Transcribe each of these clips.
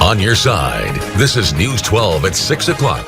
On your side, this is News 12 at 6 o'clock.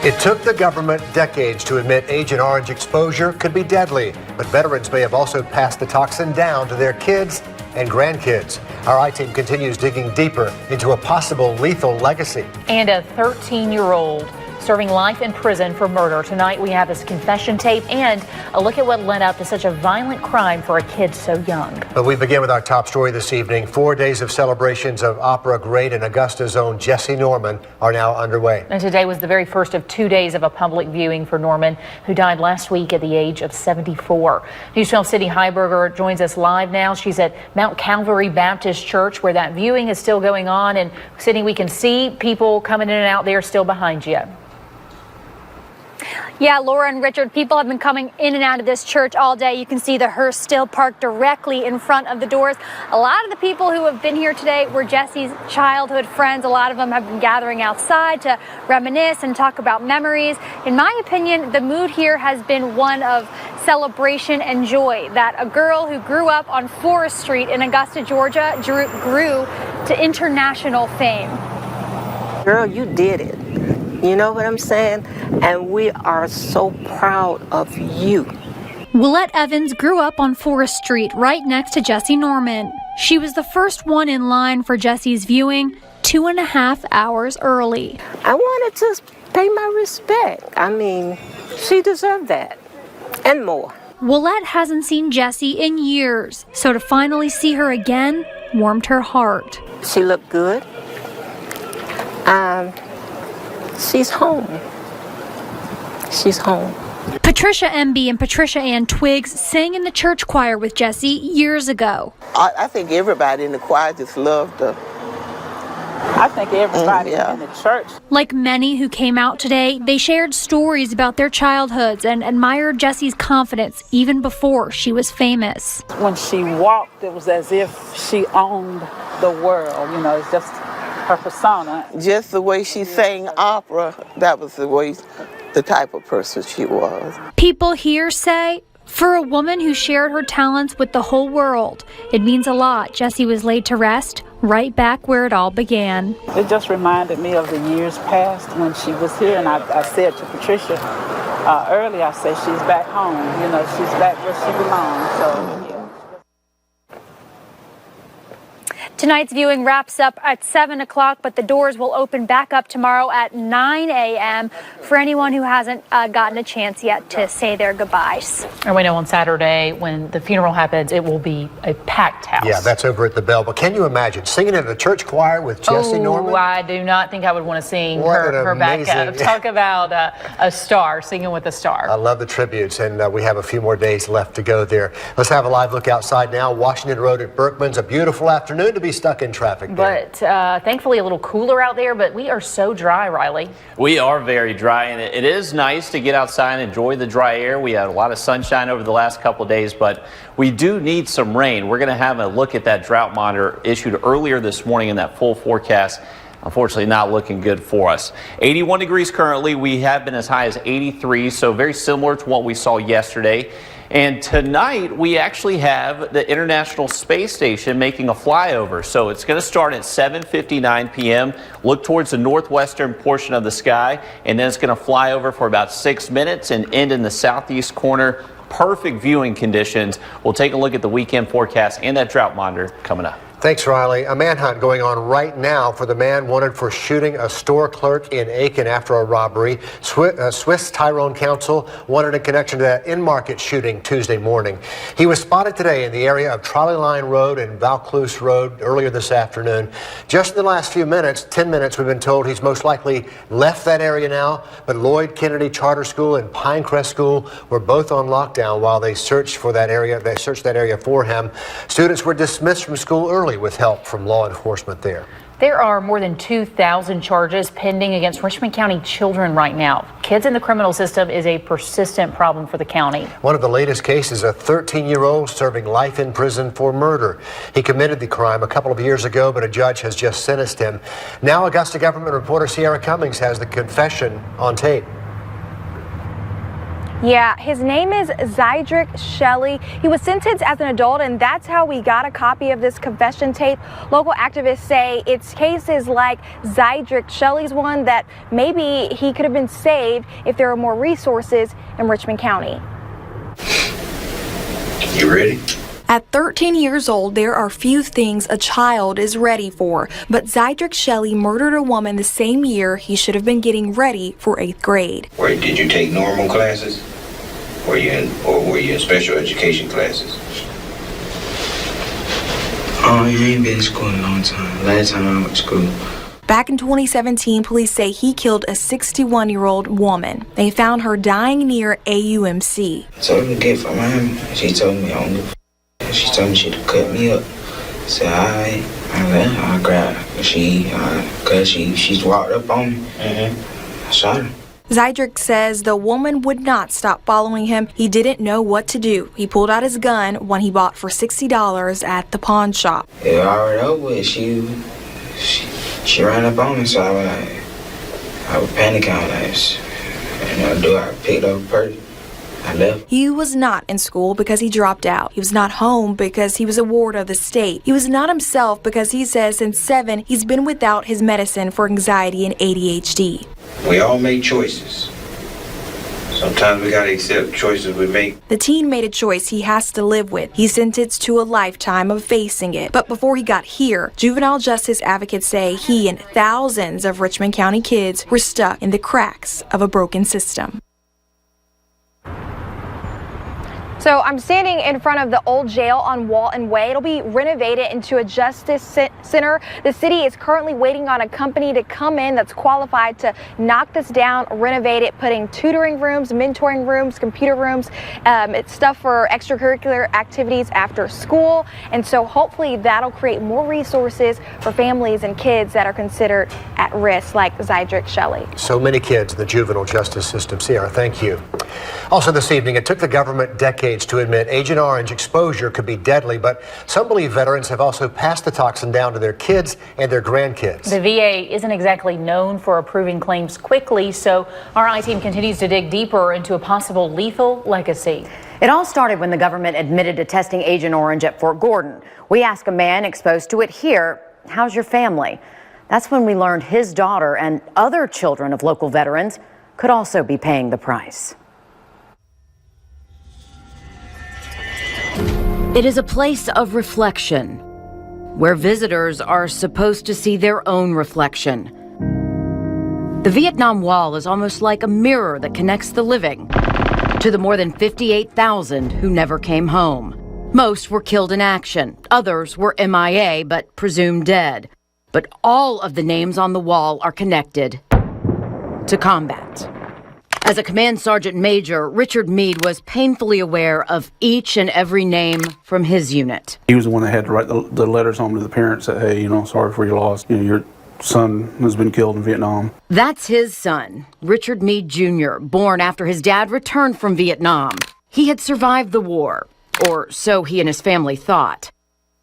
It took the government decades to admit Agent Orange exposure could be deadly, but veterans may have also passed the toxin down to their kids and grandkids. Our I-Team continues digging deeper into a possible lethal legacy. And a 13-year-old serving life in prison for murder. Tonight we have his confession tape and a look at what led up to such a violent crime for a kid so young. But we begin with our top story this evening. 4 days of celebrations of opera great and Augusta's own Jesse Norman are now underway. And today was the very first of 2 days of a public viewing for Norman, who died last week at the age of 74. News 12 City Heiberger joins us live now. She's at Mount Calvary Baptist Church, where that viewing is still going on. And Sydney, we can see people coming in and out there still behind you. Yeah, Laura and Richard, people have been coming in and out of this church all day. You can see the hearse still parked directly in front of the doors. A lot of the people who have been here today were Jesse's childhood friends. A lot of them have been gathering outside to reminisce and talk about memories. In my opinion, the mood here has been one of celebration and joy, that a girl who grew up on Forest Street in Augusta, Georgia, grew to international fame. Girl, you did it. You know what I'm saying? And we are so proud of you. Willette Evans grew up on Forest Street right next to Jesse Norman. She was the first one in line for Jesse's viewing 2.5 hours early. I wanted to pay my respect. I mean, she deserved that and more. Willette hasn't seen Jesse in years, so to finally see her again warmed her heart. She looked good. She's home. She's home. Patricia Emby and Patricia Ann Twiggs sang in the church choir with Jesse years ago. I think everybody in the choir just loved her. I think everybody in the church. Like many who came out today, they shared stories about their childhoods and admired Jesse's confidence even before she was famous. When she walked, it was as if she owned the world. You know, it's just her persona. Just the way she sang opera, that was the type of person she was. People here say, for a woman who shared her talents with the whole world, it means a lot Jessie was laid to rest right back where it all began. It just reminded me of the years past when she was here, and I said to Patricia earlier, I said she's back home. You know, she's back where she belongs. So, yeah. Tonight's viewing wraps up at 7 o'clock, but the doors will open back up tomorrow at 9 a.m. for anyone who hasn't gotten a chance yet to say their goodbyes. And we know on Saturday when the funeral happens, it will be a packed house. Yeah, that's over at the Bell. But can you imagine singing in a church choir with Jesse Norman? I do not think I would want to sing her back up. Talk about a star, singing with a star. I love the tributes, and we have a few more days left to go there. Let's have a live look outside now. Washington Road at Berkman's, a beautiful afternoon to be stuck in traffic there. But thankfully a little cooler out there, but we are so dry, Riley. We are very dry, and it is nice to get outside and enjoy the dry air. We had a lot of sunshine over the last couple of days, but we do need some rain. We're going to have a look at that drought monitor issued earlier this morning in that full forecast. Unfortunately, not looking good for us. 81 degrees currently. We have been as high as 83, so very similar to what we saw yesterday. And tonight, we actually have the International Space Station making a flyover. So it's going to start at 7:59 p.m., look towards the northwestern portion of the sky, and then it's going to fly over for about 6 minutes and end in the southeast corner. Perfect viewing conditions. We'll take a look at the weekend forecast and that drought monitor coming up. Thanks, Riley. A manhunt going on right now for the man wanted for shooting a store clerk in Aiken after a robbery. Swiss Tyrone Council wanted in connection to that in-market shooting Tuesday morning. He was spotted today in the area of Trolley Line Road and Vaucluse Road earlier this afternoon. Just in the last few minutes, 10 minutes, we've been told he's most likely left that area now, but Lloyd Kennedy Charter School and Pinecrest School were both on lockdown while they searched for that area. They searched that area for him. Students were dismissed from school early with help from law enforcement there. There are more than 2,000 charges pending against Richmond County children right now. Kids in the criminal system is a persistent problem for the county. One of the latest cases, a 13-year-old serving life in prison for murder. He committed the crime a couple of years ago, but a judge has just sentenced him. Now Augusta government reporter Sierra Cummings has the confession on tape. Yeah, his name is Zydrick Shelley. He was sentenced as an adult, and that's how we got a copy of this confession tape. Local activists say it's cases like Zydrick Shelley's one that maybe he could have been saved if there were more resources in Richmond County. You ready? At 13 years old, there are few things a child is ready for, but Zydrick Shelley murdered a woman the same year he should have been getting ready for 8th grade. Wait, did you take normal classes? Were you in special education classes? Oh, I ain't been in school in a long time. Last time I went to school. Back in 2017, police say he killed a 61-year-old woman. They found her dying near AUMC. I told her to get from him. She told me she told me she'd cut me up. So I grabbed her. She's walked up on me. I shot her. Zydrick says the woman would not stop following him. He didn't know what to do. He pulled out his gun, one he bought for $60 at the pawn shop. It already over with. She ran up on me, so I was panicking. I picked up a purse. I left. He was not in school because he dropped out. He was not home because he was a ward of the state. He was not himself because he says since 7 he's been without his medicine for anxiety and ADHD. We all make choices. Sometimes we gotta accept choices we make. The teen made a choice he has to live with. He's sentenced to a lifetime of facing it. But before he got here, juvenile justice advocates say he and thousands of Richmond County kids were stuck in the cracks of a broken system. So I'm standing in front of the old jail on Walton Way. It'll be renovated into a justice center. The city is currently waiting on a company to come in that's qualified to knock this down, renovate it, putting tutoring rooms, mentoring rooms, computer rooms. It's stuff for extracurricular activities after school. And so hopefully that'll create more resources for families and kids that are considered at risk, like Zydrick Shelley. So many kids in the juvenile justice system. Ciara, thank you. Also this evening, it took the government decades to admit Agent Orange exposure could be deadly, but some believe veterans have also passed the toxin down to their kids and their grandkids. The VA isn't exactly known for approving claims quickly, so our I-Team continues to dig deeper into a possible lethal legacy. It all started when the government admitted to testing Agent Orange at Fort Gordon. We asked a man exposed to it here, "How's your family?" That's when we learned his daughter and other children of local veterans could also be paying the price. It is a place of reflection, where visitors are supposed to see their own reflection. The Vietnam Wall is almost like a mirror that connects the living to the more than 58,000 who never came home. Most were killed in action. Others were MIA, but presumed dead. But all of the names on the wall are connected to combat. As a command sergeant major, Richard Meade was painfully aware of each and every name from his unit. He was the one that had to write the letters home to the parents that, hey, sorry for your loss. Your son has been killed in Vietnam. That's his son, Richard Meade Jr., born after his dad returned from Vietnam. He had survived the war, or so he and his family thought.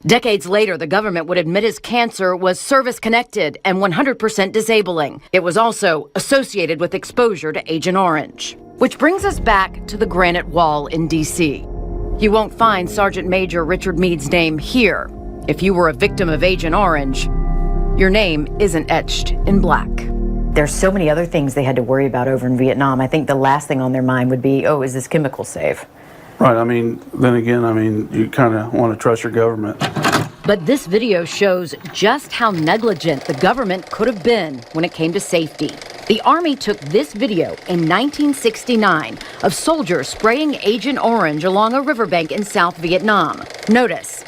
Decades later, the government would admit his cancer was service-connected and 100% disabling. It was also associated with exposure to Agent Orange. Which brings us back to the Granite Wall in D.C. You won't find Sergeant Major Richard Meade's name here. If you were a victim of Agent Orange, your name isn't etched in black. There's so many other things they had to worry about over in Vietnam. I think the last thing on their mind would be, oh, is this chemical safe? Right, then again, you kind of want to trust your government. But this video shows just how negligent the government could have been when it came to safety. The Army took this video in 1969 of soldiers spraying Agent Orange along a riverbank in South Vietnam. Notice,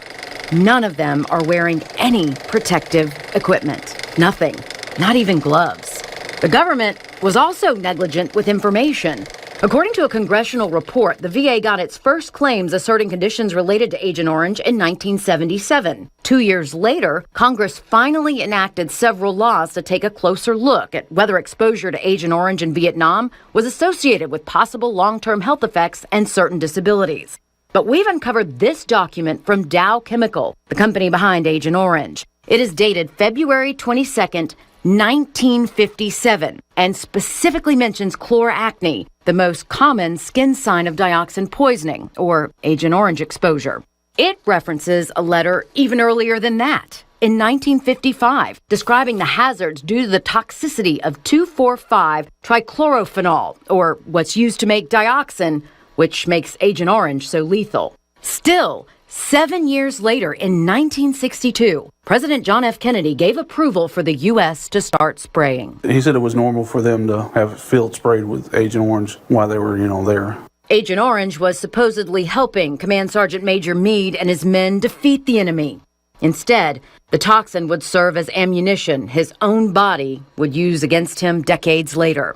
none of them are wearing any protective equipment. Nothing, not even gloves. The government was also negligent with information. According to a congressional report, the VA got its first claims asserting conditions related to Agent Orange in 1977. 2 years later, Congress finally enacted several laws to take a closer look at whether exposure to Agent Orange in Vietnam was associated with possible long-term health effects and certain disabilities. But we've uncovered this document from Dow Chemical, the company behind Agent Orange. It is dated February 22nd, 1957, and specifically mentions chloracne, the most common skin sign of dioxin poisoning, or Agent Orange exposure. It references a letter even earlier than that, in 1955, describing the hazards due to the toxicity of 2,4,5-trichlorophenol, or what's used to make dioxin, which makes Agent Orange so lethal. Still, 7 years later, in 1962, President John F. Kennedy gave approval for the U.S. to start spraying. He said it was normal for them to have fields sprayed with Agent Orange while they were, there. Agent Orange was supposedly helping Command Sergeant Major Meade and his men defeat the enemy. Instead, the toxin would serve as ammunition his own body would use against him decades later.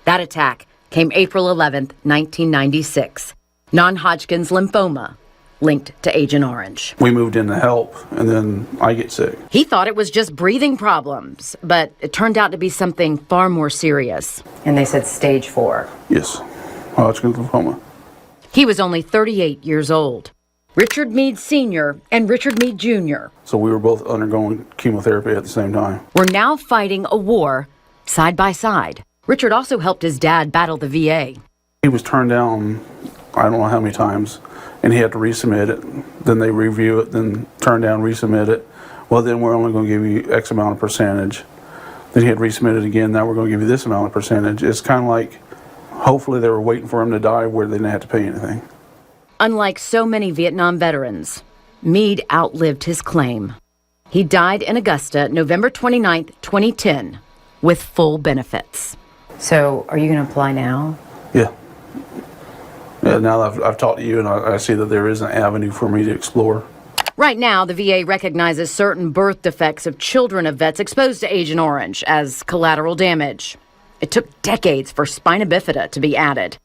That attack came April 11th, 1996. Non-Hodgkin's lymphoma linked to Agent Orange. We moved in to help, and then I get sick. He thought it was just breathing problems, but it turned out to be something far more serious. And they said stage 4. Yes, Hodgkin's lymphoma. He was only 38 years old. Richard Meade Sr. and Richard Meade Jr. So we were both undergoing chemotherapy at the same time. were now fighting a war side by side. Richard also helped his dad battle the VA. He was turned down, I don't know how many times, and he had to resubmit it. Then they review it, then turn down, resubmit it. Well, then we're only going to give you X amount of percentage. Then he had resubmitted again, now we're going to give you this amount of percentage. It's kind of like, hopefully they were waiting for him to die where they didn't have to pay anything. Unlike so many Vietnam veterans, Meade outlived his claim. He died in Augusta, November 29, 2010, with full benefits. So, are you going to apply now? Yeah. Yeah, now that I've talked to you and I see that there is an avenue for me to explore. Right now, the VA recognizes certain birth defects of children of vets exposed to Agent Orange as collateral damage. It took decades for spina bifida to be added.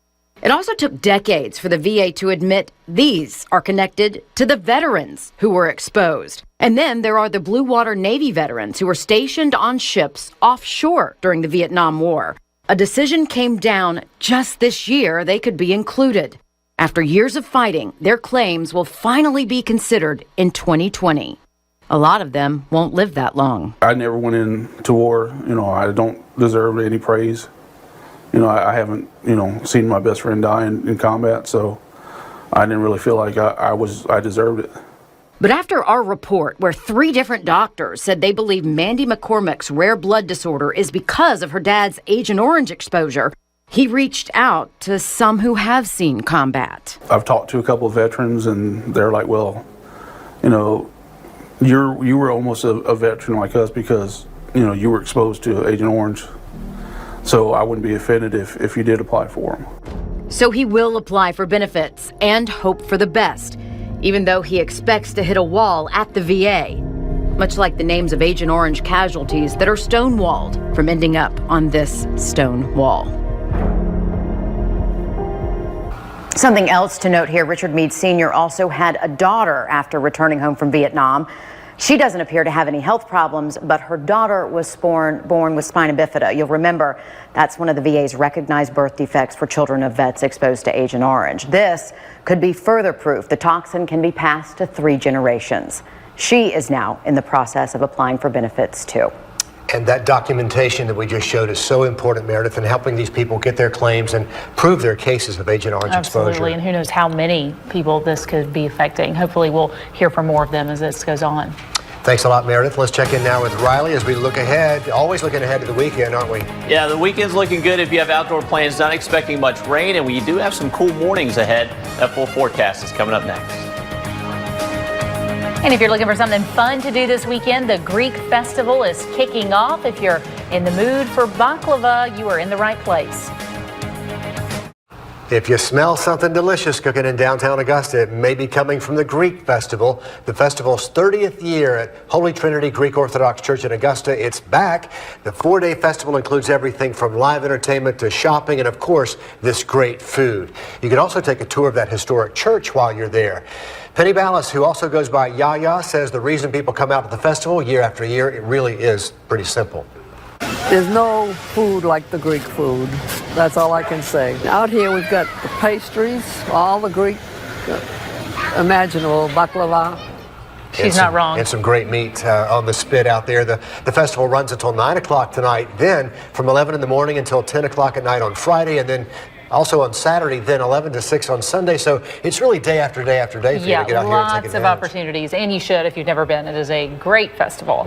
It also took decades for the VA to admit these are connected to the veterans who were exposed. And then there are the Blue Water Navy veterans who were stationed on ships offshore during the Vietnam War. A decision came down just this year they could be included. After years of fighting, their claims will finally be considered in 2020. A lot of them won't live that long. I never went into war. I don't deserve any praise. I haven't, seen my best friend die in combat, so I didn't really feel like I deserved it. But after our report, where 3 different doctors said they believe Mandy McCormick's rare blood disorder is because of her dad's Agent Orange exposure, he reached out to some who have seen combat. I've talked to a couple of veterans, and they're like, well, you were almost a veteran like us because, you were exposed to Agent Orange. So I wouldn't be offended if you did apply for them. So he will apply for benefits and hope for the best, even though he expects to hit a wall at the VA, much like the names of Agent Orange casualties that are stonewalled from ending up on this stone wall. Something else to note here, Richard Meade Sr. also had a daughter after returning home from Vietnam. She doesn't appear to have any health problems, but her daughter was born with spina bifida. You'll remember that's one of the VA's recognized birth defects for children of vets exposed to Agent Orange. This could be further proof the toxin can be passed to 3 generations. She is now in the process of applying for benefits too. And that documentation that we just showed is so important, Meredith, in helping these people get their claims and prove their cases of Agent Orange exposure. Absolutely, and who knows how many people this could be affecting. Hopefully we'll hear from more of them as this goes on. Thanks a lot, Meredith. Let's check in now with Riley as we look ahead. Always looking ahead to the weekend, aren't we? Yeah, the weekend's looking good if you have outdoor plans. Not expecting much rain, and we do have some cool mornings ahead. That full forecast is coming up next. And if you're looking for something fun to do this weekend, the Greek Festival is kicking off. If you're in the mood for baklava, you are in the right place. If you smell something delicious cooking in downtown Augusta, it may be coming from the Greek Festival. The festival's 30th year at Holy Trinity Greek Orthodox Church in Augusta. It's back. The 4-day festival includes everything from live entertainment to shopping and, of course, this great food. You can also take a tour of that historic church while you're there. Penny Ballas, who also goes by Yaya, says the reason people come out to the festival year after year, it really is pretty simple. There's no food like the Greek food. That's all I can say. Out here we've got the pastries, all the Greek imaginable, baklava, She's not wrong. And some great meat on the spit out there. The festival runs until 9 o'clock tonight, then from 11 in the morning until 10 o'clock at night on Friday, and then also on Saturday, then 11 to 6 on Sunday. So it's really day after day after day for you to get out here and take advantage. Lots of opportunities, and you should if you've never been. It is a great festival.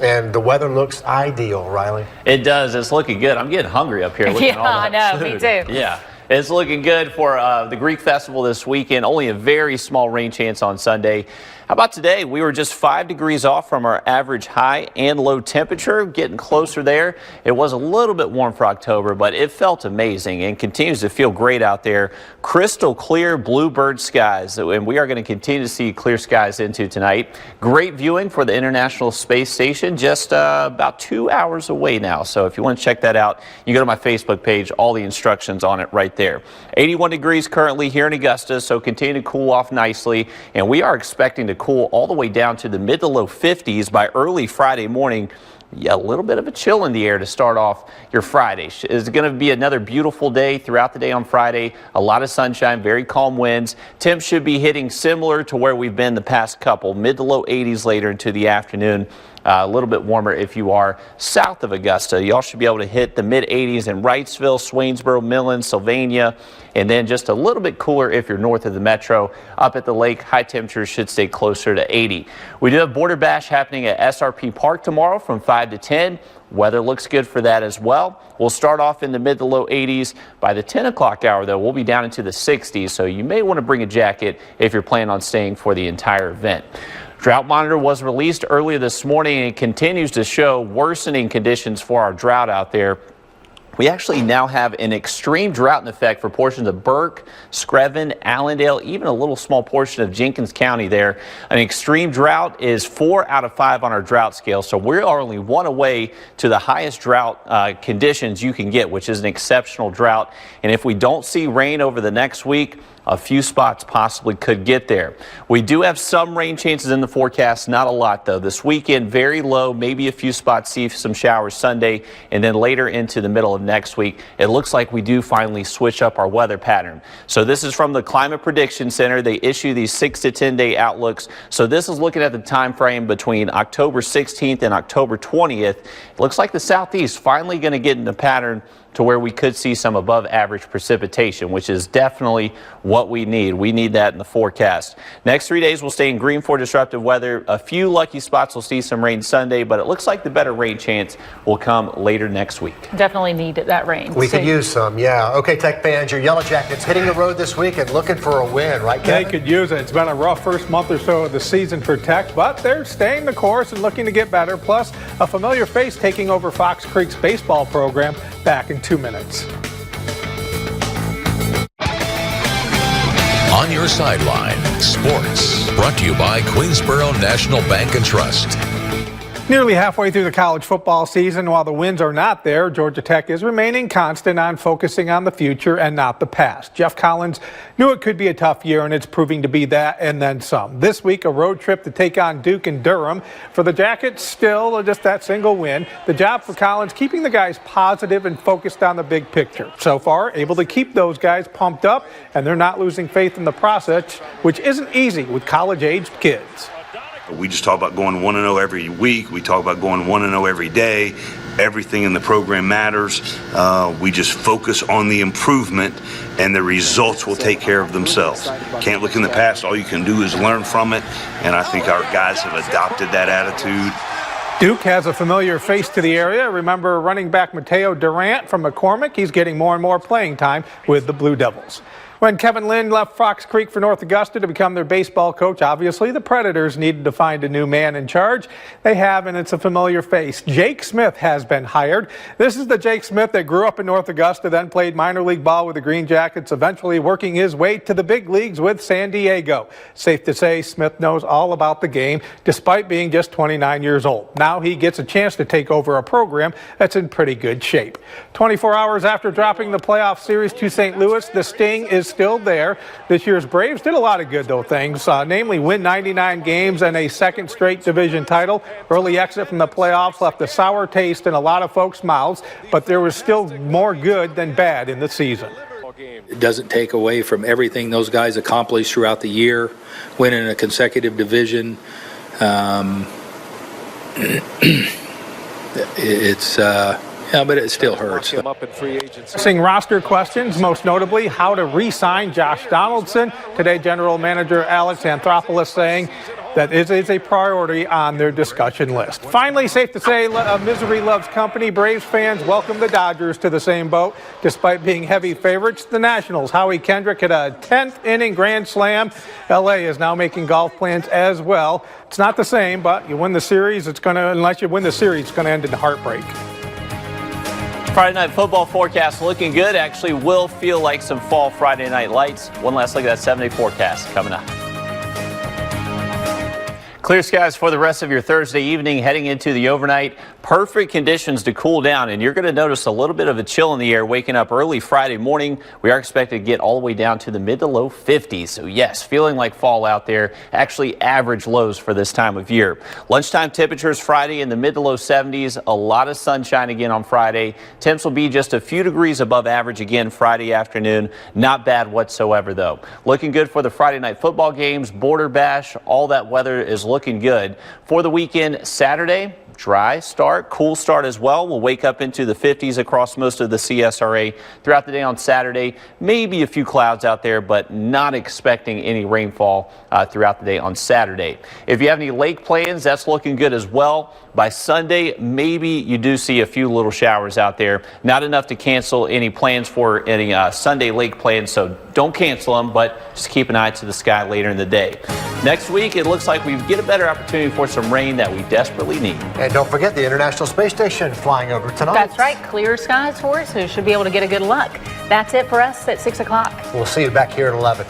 And the weather looks ideal, Riley. It does. It's looking good. I'm getting hungry up here. Yeah, I know. Me too. Yeah. It's looking good for the Greek Festival this weekend. Only a very small rain chance on Sunday. How about today? We were just 5 degrees off from our average high and low temperature, getting closer there. It was a little bit warm for October, but it felt amazing and continues to feel great out there. Crystal clear bluebird skies, and we are going to continue to see clear skies into tonight. Great viewing for the International Space Station, just about 2 hours away now. So if you want to check that out, you go to my Facebook page, all the instructions on it right there. 81 degrees currently here in Augusta, so continue to cool off nicely, and we are expecting to cool all the way down to the mid to low 50s by early Friday morning. Yeah, a little bit of a chill in the air to start off your Friday. It's going to be another beautiful day throughout the day on Friday. A lot of sunshine, very calm winds. Temps should be hitting similar to where we've been the past couple, mid to low 80s later into the afternoon. A little bit warmer if you are south of Augusta. Y'all should be able to hit the mid 80s in Wrightsville, Swainsboro, Millen, Sylvania, and then just a little bit cooler if you're north of the metro. Up at the lake, high temperatures should stay closer to 80. We do have Border Bash happening at SRP Park tomorrow from 5 to 10. Weather looks good for that as well. We'll start off in the mid to low 80s. By the 10 o'clock hour, though, we'll be down into the 60s, so you may want to bring a jacket if you're planning on staying for the entire event. Drought monitor was released earlier this morning, and it continues to show worsening conditions for our drought out there. We actually now have an extreme drought in effect for portions of Burke, Screven, Allendale, even a little small portion of Jenkins County there. An extreme drought is 4 out of 5 on our drought scale, so we are only 1 away to the highest drought conditions you can get, which is an exceptional drought. And if we don't see rain over the next week, a few spots possibly could get there. We do have some rain chances in the forecast, not a lot though. This weekend, very low, maybe a few spots see some showers Sunday, and then later into the middle of next week, it looks like we do finally switch up our weather pattern. So this is from the Climate Prediction Center. They issue these 6 to 10 day outlooks. So this is looking at the time frame between October 16th and October 20th. It looks like the Southeast finally going to get in the pattern to where we could see some above average precipitation, which is definitely what we need. We need that in the forecast. Next 3 days, we'll stay in green for disruptive weather. A few lucky spots will see some rain Sunday, but it looks like the better rain chance will come later next week. Definitely need that rain. We could use some, yeah. Okay, Tech fans, your Yellow Jackets hitting the road this week and looking for a win, right, Kevin? They could use it. It's been a rough first month or so of the season for Tech, but they're staying the course and looking to get better. Plus, a familiar face taking over Fox Creek's baseball program. Back in 2 minutes. On your sideline, sports, brought to you by Queensboro National Bank and Trust. Nearly halfway through the college football season, while the wins are not there, Georgia Tech is remaining constant on focusing on the future and not the past. Jeff Collins knew it could be a tough year, and it's proving to be that and then some. This week, a road trip to take on Duke and Durham. For the Jackets, still just that single win. The job for Collins, keeping the guys positive and focused on the big picture. So far, able to keep those guys pumped up, and they're not losing faith in the process, which isn't easy with college-aged kids. We just talk about going 1-0 every week. We talk about going 1-0 every day. Everything in the program matters. We just focus on the improvement, and the results will take care of themselves. Can't look in the past. All you can do is learn from it, and I think our guys have adopted that attitude. Duke has a familiar face to the area. Remember running back Mateo Durant from McCormick? He's getting more and more playing time with the Blue Devils. When Kevin Lynn left Fox Creek for North Augusta to become their baseball coach, obviously the Predators needed to find a new man in charge. They have, and it's a familiar face. Jake Smith has been hired. This is the Jake Smith that grew up in North Augusta, then played minor league ball with the Green Jackets, eventually working his way to the big leagues with San Diego. Safe to say, Smith knows all about the game, despite being just 29 years old. Now he gets a chance to take over a program that's in pretty good shape. 24 hours after dropping the playoff series to St. Louis, the sting is still there. This year's Braves did a lot of good, though, things, namely win 99 games and a second straight division title. Early exit from the playoffs left a sour taste in a lot of folks' mouths, but there was still more good than bad in the season. It doesn't take away from everything those guys accomplished throughout the year, winning a consecutive division, But it still hurts. Seeing roster questions, most notably how to re-sign Josh Donaldson. Today, General Manager Alex Anthopoulos saying that it is a priority on their discussion list. Finally, safe to say, misery loves company. Braves fans welcome the Dodgers to the same boat. Despite being heavy favorites, the Nationals, Howie Kendrick hit a 10th inning grand slam. LA is now making golf plans as well. It's not the same, but you win the series, unless you win the series, it's going to end in heartbreak. Friday night football forecast looking good. Actually will feel like some fall Friday night lights. One last look at that 7-day forecast coming up. Clear skies for the rest of your Thursday evening, heading into the overnight. Perfect conditions to cool down, and you're going to notice a little bit of a chill in the air waking up early Friday morning. We are expected to get all the way down to the mid to low 50s. So yes, feeling like fall out there. Actually average lows for this time of year. Lunchtime temperatures Friday in the mid to low 70s. A lot of sunshine again on Friday. Temps will be just a few degrees above average again Friday afternoon. Not bad whatsoever though. Looking good for the Friday night football games, Border Bash. All that weather is looking good. For the weekend, Saturday, dry start, cool start as well. We'll wake up into the 50s across most of the CSRA throughout the day on Saturday. Maybe a few clouds out there, but not expecting any rainfall throughout the day on Saturday. If you have any lake plans, that's looking good as well. By Sunday, maybe you do see a few little showers out there. Not enough to cancel any plans for any Sunday lake plans, so don't cancel them, but just keep an eye to the sky later in the day. Next week, it looks like we get a better opportunity for some rain that we desperately need. And don't forget the International Space Station flying over tonight. That's right. Clear skies for us, so you should be able to get a good look. That's it for us at 6 o'clock. We'll see you back here at 11.